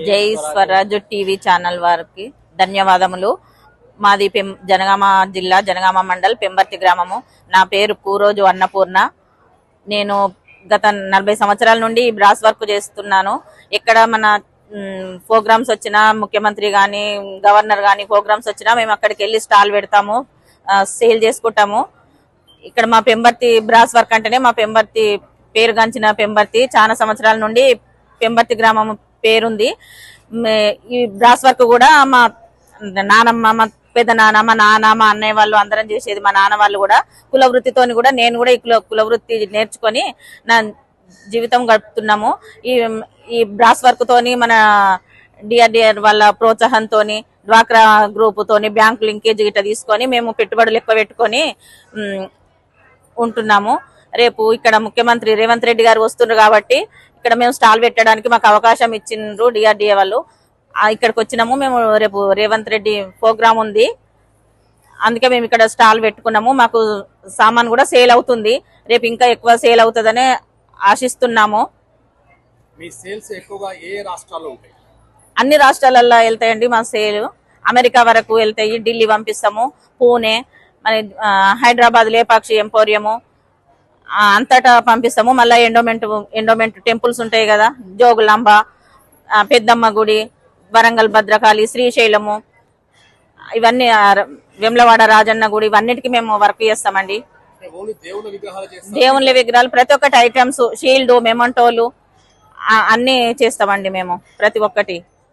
జై Swaraj TV channel వారికి ధన్యవాదములు. మాది జనగామ జిల్లా జనగామ మండల్ పెంబర్తి గ్రామము. నా పేరు పూరోజు అన్నపూర్ణ. నేను గత 40 సంవత్సరాల నుండి బ్రాస్ వర్క్ చేస్తున్నాను. ఇక్కడ మన ప్రోగ్రామ్స్ వచ్చినా, ముఖ్యమంత్రి గాని గవర్నర్ గాని ప్రోగ్రామ్స్ వచ్చినా మేము అక్కడికి వెళ్ళి స్టాల్ పెడతాము, సేల్ చేసుకుంటాము. ఇక్కడ మా పెంబర్తి బ్రాస్ వర్క్ అంటేనే మా పెంబర్తి పేరుగాంచిన పెంబర్తి. చాలా సంవత్సరాల నుండి పెంబర్తి గ్రామం పేరుంది. ఈ బ్రాస్ వర్క్ కూడా మా నానమ్మ, మా పెద్ద నాన్న, మా నాన్న, మా అన్నయ్య వాళ్ళు అందరం చేసేది. మా నాన్న వాళ్ళు కూడా కుల వృత్తితోని కూడా నేను కూడా ఈ కుల వృత్తి నేర్చుకొని నా జీవితం గడుపుతున్నాము. ఈ బ్రాస్ వర్క్ తోని మన డిఆర్డిఆర్ వాళ్ళ ప్రోత్సాహంతోని, డ్వాక్రా గ్రూప్ తోని బ్యాంకు లింకేజ్ గిట్ట తీసుకొని మేము పెట్టుబడులు ఎక్కువ పెట్టుకొని ఉంటున్నాము. రేపు ఇక్కడ ముఖ్యమంత్రి రేవంత్ రెడ్డి గారు వస్తున్నారు కాబట్టి ఇక్కడ మేము స్టాల్ పెట్టడానికి మాకు అవకాశం ఇచ్చిండ్రు డిఆర్డిఏ వాళ్ళు. ఇక్కడికి వచ్చినాము. మేము రేపు రేవంత్ రెడ్డి ప్రోగ్రామ్ ఉంది, అందుకే మేము ఇక్కడ స్టాల్ పెట్టుకున్నాము. మాకు సామాన్ కూడా సేల్ అవుతుంది. రేపు ఇంకా ఎక్కువ సేల్ అవుతుందని ఆశిస్తున్నాము. అన్ని రాష్ట్రాలలో వెళ్తాయండి మా సేల్. అమెరికా వరకు వెళ్తాయి, ఢిల్లీ పంపిస్తాము, పూణే, మరి హైదరాబాద్ లేపాక్షి ఎంపోరియము అంతటా పంపిస్తాము. మళ్ళీ ఎండోమెంట్ టెంపుల్స్ ఉంటాయి కదా, జోగులాంబ, పెద్దమ్మ గుడి, వరంగల్ భద్రకాళి, శ్రీశైలము, ఇవన్నీ వెమ్లవాడ రాజన్న గుడి, ఇవన్నిటికీ మేము వర్క్ చేస్తామండి. దేవుళ్ళ విగ్రహాలు ప్రతి ఒక్కటి ఐటమ్స్, షీల్డ్, మెమంటోలు అన్ని చేస్తామండి మేము ప్రతి ఒక్కటి.